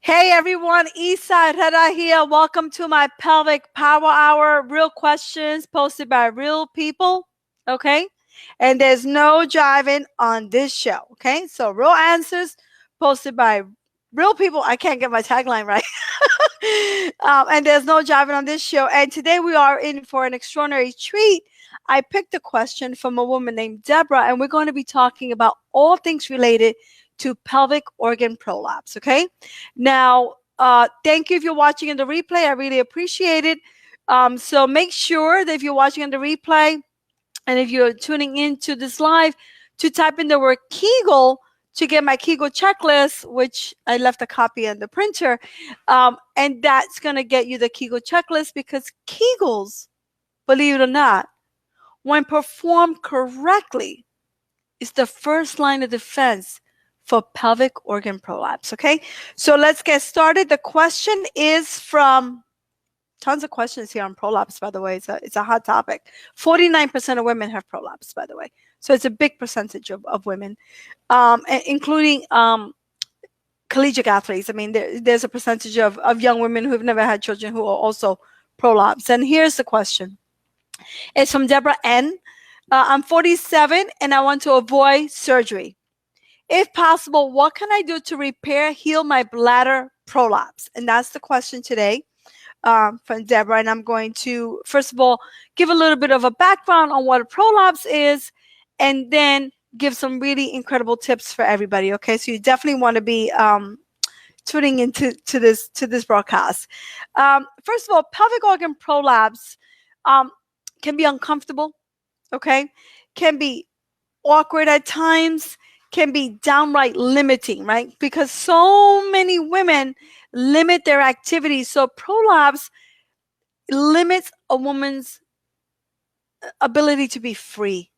Hey everyone, Eastside Rada here. Welcome to my Pelvic Power Hour. Real questions posted by real people. Okay? And there's no jiving on this show. Okay? So real answers posted by real people. I can't get my tagline right. And there's no jiving on this show. And today we are in for an extraordinary treat. I picked a question from a woman named Deborah, and we're going to be talking about all things related to pelvic organ prolapse. Okay? Now, thank you if you're watching in the replay. I really appreciate it. So make sure that if you're watching in the replay and if you're tuning into this live, to type in the word Kegel to get my Kegel checklist, which I left a copy on the printer. And that's going to get you the Kegel checklist because Kegels, believe it or not, when performed correctly, is the first line of defense for pelvic organ prolapse. Okay, so let's get started. The question is from tons of questions here on prolapse, by the way. It's a hot topic. 49% of women have prolapse, by the way. So it's a big percentage of women, including collegiate athletes. I mean, there's a percentage of young women who've never had children who are also prolapse. And here's the question. It's from Deborah N. I'm 47 and I want to avoid surgery. If possible, what can I do to repair, heal my bladder prolapse? And that's the question today from Deborah. And I'm going to, first of all, give a little bit of a background on what a prolapse is, and then give some really incredible tips for everybody. Okay, so you definitely want to be tuning into this broadcast. First of all, pelvic organ prolapse can be uncomfortable. Okay, can be awkward at times, can be downright limiting, right? Because so many women limit their activities. So prolapse limits a woman's ability to be free,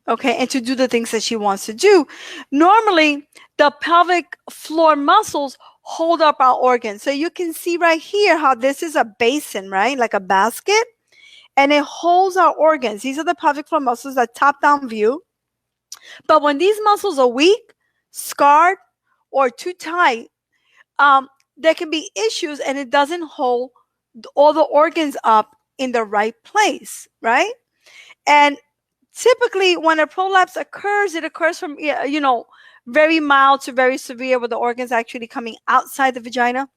okay, and to do the things that she wants to do. Normally, the pelvic floor muscles hold up our organs. So you can see right here how this is a basin, right? Like a basket. And it holds our organs. These are the pelvic floor muscles, that top-down view. But when these muscles are weak, scarred, or too tight, there can be issues and it doesn't hold all the organs up in the right place, right? And typically when a prolapse occurs, it occurs from, very mild to very severe, where the organs actually coming outside the vagina.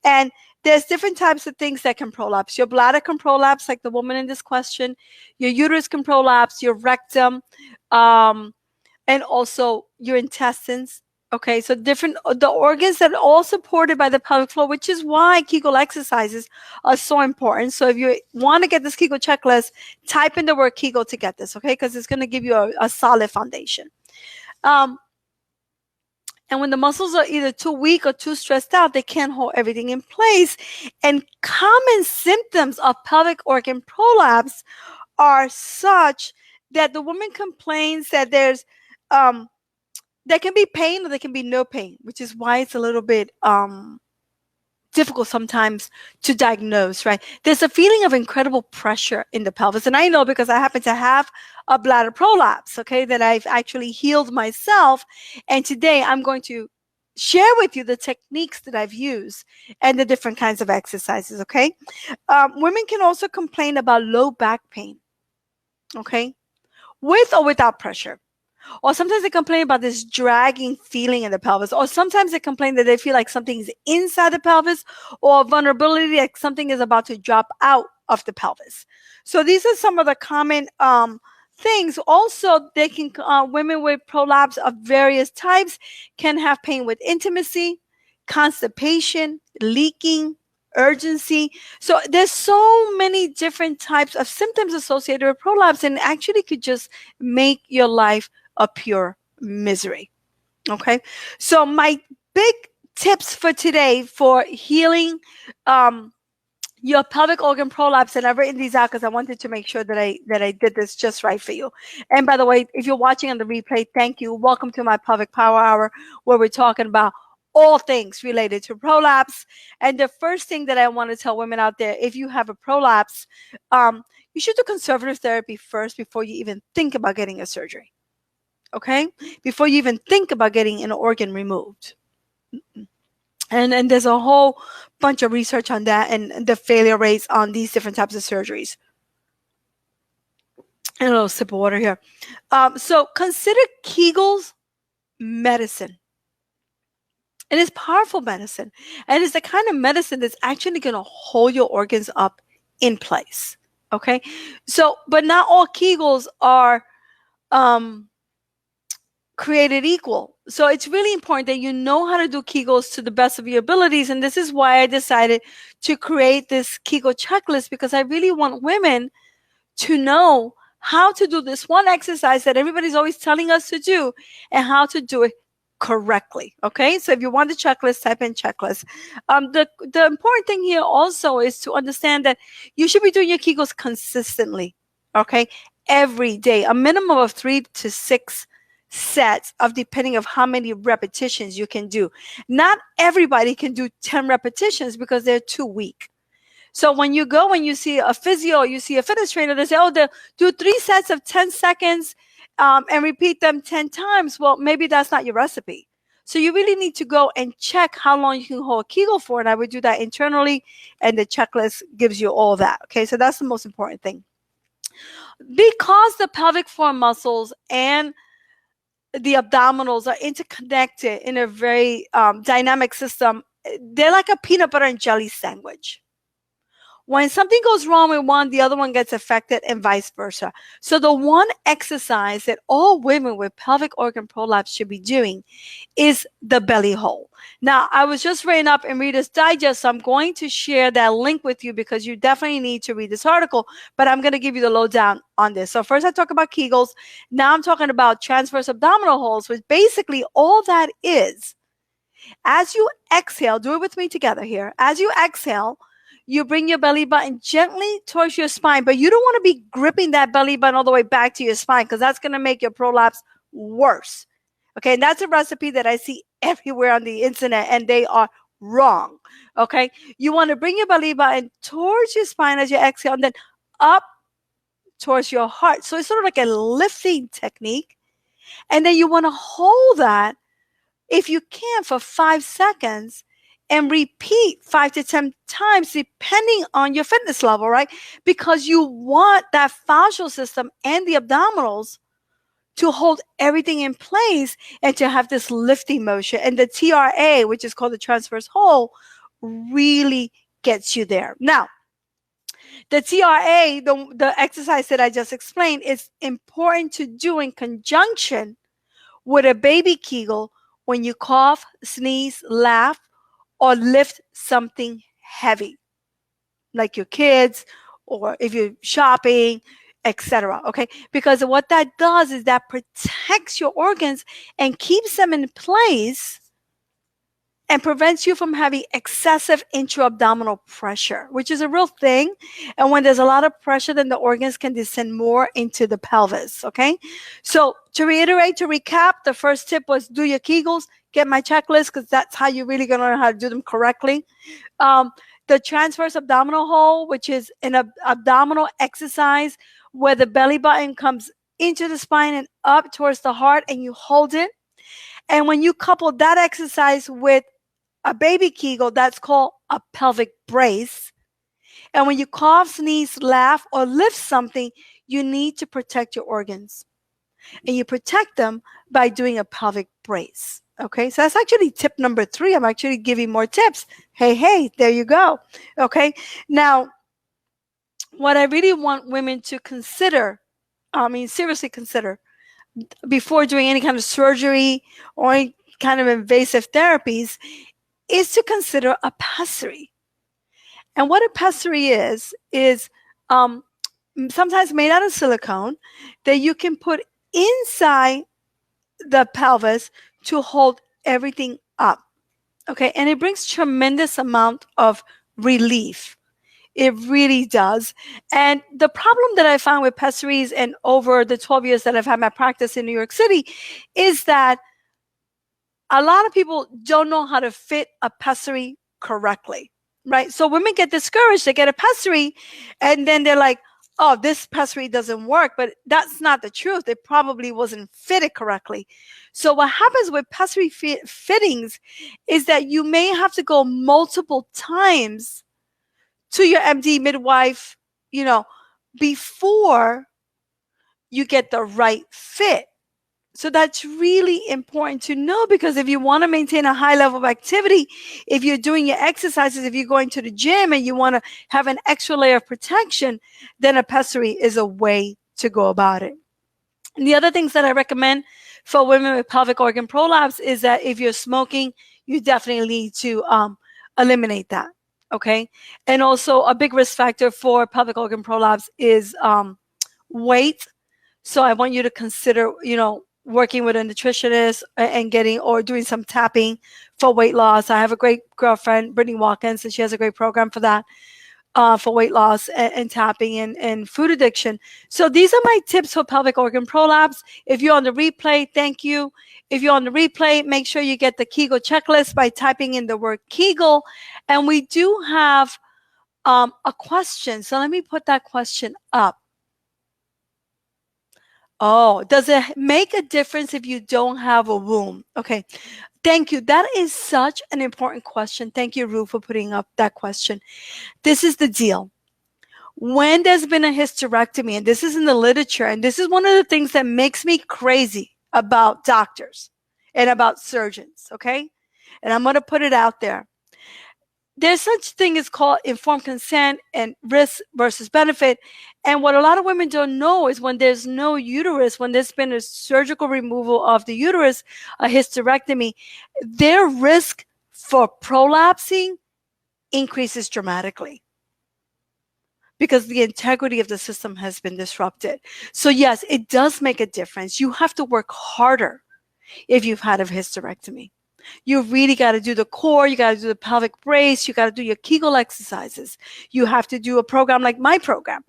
And there's different types of things that can prolapse. Your bladder can prolapse, like the woman in this question. Your uterus can prolapse, your rectum, and also your intestines. Okay, so the organs that are all supported by the pelvic floor, which is why Kegel exercises are so important. So if you want to get this Kegel checklist, type in the word Kegel to get this, okay? Because it's going to give you a solid foundation. And when the muscles are either too weak or too stressed out, they can't hold everything in place. And common symptoms of pelvic organ prolapse are such that the woman complains that there can be pain or there can be no pain, which is why it's a little bit difficult sometimes to diagnose, right? There's a feeling of incredible pressure in the pelvis. And I know because I happen to have a bladder prolapse, okay, that I've actually healed myself. And today I'm going to share with you the techniques that I've used and the different kinds of exercises, okay? Women can also complain about low back pain, okay, with or without pressure. Or sometimes they complain about this dragging feeling in the pelvis. Or sometimes they complain that they feel like something is inside the pelvis, or vulnerability, like something is about to drop out of the pelvis. So these are some of the common things. Also, they can women with prolapse of various types can have pain with intimacy, constipation, leaking, urgency. So there's so many different types of symptoms associated with prolapse, and actually could just make your life a pure misery. Okay, so my big tips for today for healing your pelvic organ prolapse, and I've written these out because I wanted to make sure that I did this just right for you. And by the way, if you're watching on the replay, thank you. Welcome to my Pelvic Power Hour, where we're talking about all things related to prolapse. And the first thing that I want to tell women out there, if you have a prolapse, you should do conservative therapy first before you even think about getting a surgery. Okay? Before you even think about getting an organ removed. And there's a whole bunch of research on that and the failure rates on these different types of surgeries. And a little sip of water here. So consider Kegels medicine. It is powerful medicine. And it's the kind of medicine that's actually going to hold your organs up in place. Okay? So, but not all Kegels are created equal. So it's really important that you know how to do Kegels to the best of your abilities. And this is why I decided to create this Kegel checklist, because I really want women to know how to do this one exercise that everybody's always telling us to do and how to do it correctly. Okay, so if you want the checklist, type in checklist. The important thing here also is to understand that you should be doing your Kegels consistently. Okay, every day, a minimum of 3 to 6 sets of depending of how many repetitions you can do. Not everybody can do 10 repetitions because they're too weak. So when you go and you see a physio, you see a fitness trainer, they say, oh, they'll do 3 sets of 10 seconds and repeat them 10 times. Well, maybe that's not your recipe. So you really need to go and check how long you can hold a Kegel for. And I would do that internally. And the checklist gives you all that. Okay, so that's the most important thing. Because the pelvic floor muscles and the abdominals are interconnected in a very dynamic system, they're like a peanut butter and jelly sandwich. When something goes wrong with one, the other one gets affected and vice versa. So the one exercise that all women with pelvic organ prolapse should be doing is the belly hold. Now, I was just reading up in Reader's Digest, so I'm going to share that link with you because you definitely need to read this article, but I'm going to give you the lowdown on this. So first I talk about Kegels. Now I'm talking about transverse abdominal holds, which basically all that is, as you exhale, do it with me together here. As you exhale, you bring your belly button gently towards your spine, but you don't want to be gripping that belly button all the way back to your spine because that's going to make your prolapse worse. Okay, and that's a recipe that I see everywhere on the internet, and they are wrong. Okay, you want to bring your belly button towards your spine as you exhale, and then up towards your heart. So it's sort of like a lifting technique, and then you want to hold that, if you can, for 5 seconds and repeat 5 to 10 times depending on your fitness level, right? Because you want that fascial system and the abdominals to hold everything in place and to have this lifting motion. And the TRA, which is called the transverse hold, really gets you there. Now, the TRA, the exercise that I just explained, is important to do in conjunction with a baby Kegel when you cough, sneeze, laugh, or lift something heavy, like your kids, or if you're shopping, etc. Okay, because what that does is that protects your organs and keeps them in place and prevents you from having excessive intra-abdominal pressure, which is a real thing. And when there's a lot of pressure, then the organs can descend more into the pelvis. Okay, so to reiterate, to recap, the first tip was do your Kegels, get my checklist, because that's how you're really going to learn how to do them correctly. The transverse abdominal hold, which is an abdominal exercise where the belly button comes into the spine and up towards the heart, and you hold it. And when you couple that exercise with a baby Kegel, that's called a pelvic brace. And when you cough, sneeze, laugh, or lift something, you need to protect your organs. And you protect them by doing a pelvic brace. Okay, so that's actually tip number 3. I'm actually giving more tips. Hey, there you go. Okay, now, what I really want women to consider, seriously consider, before doing any kind of surgery or any kind of invasive therapies, is to consider a pessary. And what a pessary is sometimes made out of silicone that you can put inside the pelvis to hold everything up. Okay, and it brings tremendous amount of relief. It really does. And the problem that I found with pessaries, and over the 12 years that I've had my practice in New York City, is that a lot of people don't know how to fit a pessary correctly, right? So women get discouraged. They get a pessary, and then they're like, oh, this pessary doesn't work, but that's not the truth. It probably wasn't fitted correctly. So what happens with pessary fittings is that you may have to go multiple times to your MD midwife, before you get the right fit. So that's really important to know, because if you want to maintain a high level of activity, if you're doing your exercises, if you're going to the gym and you want to have an extra layer of protection, then a pessary is a way to go about it. And the other things that I recommend for women with pelvic organ prolapse is that if you're smoking, you definitely need to eliminate that. Okay. And also a big risk factor for pelvic organ prolapse is weight. So I want you to consider, working with a nutritionist and getting or doing some tapping for weight loss. I have a great girlfriend, Brittany Watkins, and she has a great program for that, for weight loss and tapping and food addiction. So these are my tips for pelvic organ prolapse. If you're on the replay, thank you. If you're on the replay, make sure you get the Kegel checklist by typing in the word Kegel. And we do have a question. So let me put that question up. Oh, does it make a difference if you don't have a womb? Okay. Thank you. That is such an important question. Thank you, Ruth, for putting up that question. This is the deal. When there's been a hysterectomy, and this is in the literature, and this is one of the things that makes me crazy about doctors and about surgeons, okay? And I'm going to put it out there. There's such thing as called informed consent and risk versus benefit. And what a lot of women don't know is when there's no uterus, when there's been a surgical removal of the uterus, a hysterectomy, their risk for prolapsing increases dramatically because the integrity of the system has been disrupted. So yes, it does make a difference. You have to work harder if you've had a hysterectomy. You really got to do the core. You got to do the pelvic brace. You got to do your Kegel exercises. You have to do a program like my program,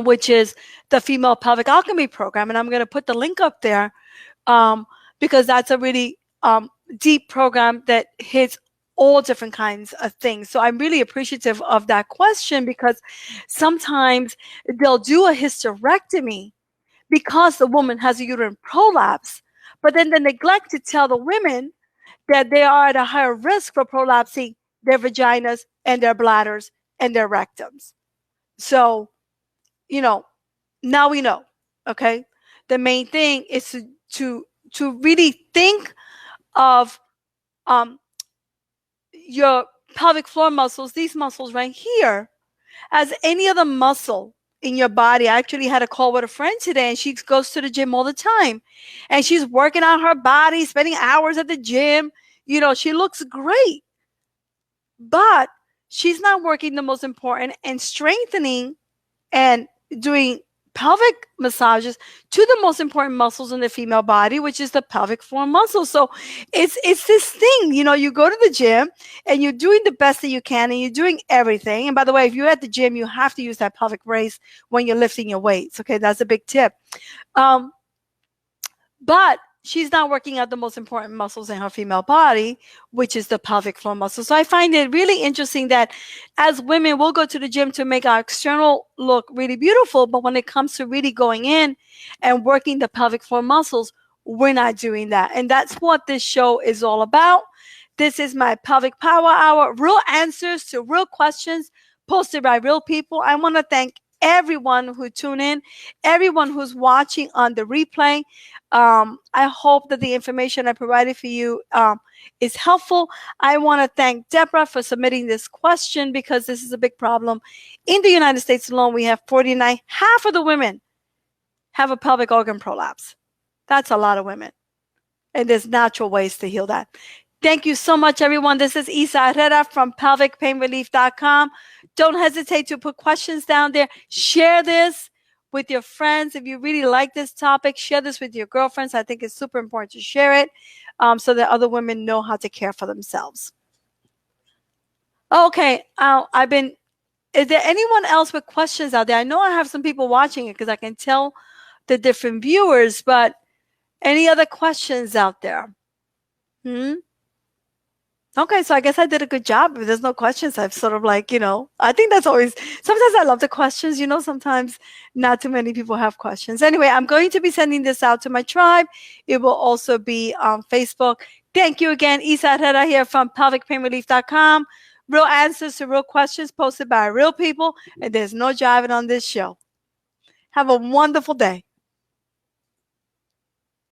which is the Female Pelvic Alchemy program. And I'm going to put the link up there because that's a really deep program that hits all different kinds of things. So I'm really appreciative of that question, because sometimes they'll do a hysterectomy because the woman has a uterine prolapse, but then they neglect to tell the women that they are at a higher risk for prolapsing their vaginas and their bladders and their rectums. So, now we know, okay? The main thing is to really think of your pelvic floor muscles, these muscles right here, as any other muscle in your body. I actually had a call with a friend today, and she goes to the gym all the time, and she's working on her body, spending hours at the gym. She looks great, but she's not working the most important and strengthening and doing pelvic massages to the most important muscles in the female body, which is the pelvic floor muscle. So it's this thing, you go to the gym and you're doing the best that you can and you're doing everything. And by the way, if you're at the gym, you have to use that pelvic brace when you're lifting your weights. Okay, that's a big tip. But she's not working out the most important muscles in her female body, which is the pelvic floor muscle. So I find it really interesting that as women, we'll go to the gym to make our external look really beautiful. But when it comes to really going in and working the pelvic floor muscles, we're not doing that. And that's what this show is all about. This is my Pelvic Power Hour, real answers to real questions posted by real people. I want to thank everyone who tuned in, everyone who's watching on the replay. I hope that the information I provided for you is helpful. I want to thank Deborah for submitting this question, because this is a big problem. In the United States alone, we have 49, half of the women have a pelvic organ prolapse. That's a lot of women. And there's natural ways to heal that. Thank you so much, everyone. This is Isa Herrera from pelvicpainrelief.com. Don't hesitate to put questions down there. Share this with your friends. If you really like this topic, share this with your girlfriends. I think it's super important to share it so that other women know how to care for themselves. Okay. Is there anyone else with questions out there? I know I have some people watching it because I can tell the different viewers, but any other questions out there? Okay, so I guess I did a good job. If there's no questions, I've sort of like, I think that's always, sometimes I love the questions, sometimes not too many people have questions. Anyway, I'm going to be sending this out to my tribe. It will also be on Facebook. Thank you again. Isa Herrera here from pelvicpainrelief.com. Real answers to real questions posted by real people, and there's no jiving on this show. Have a wonderful day.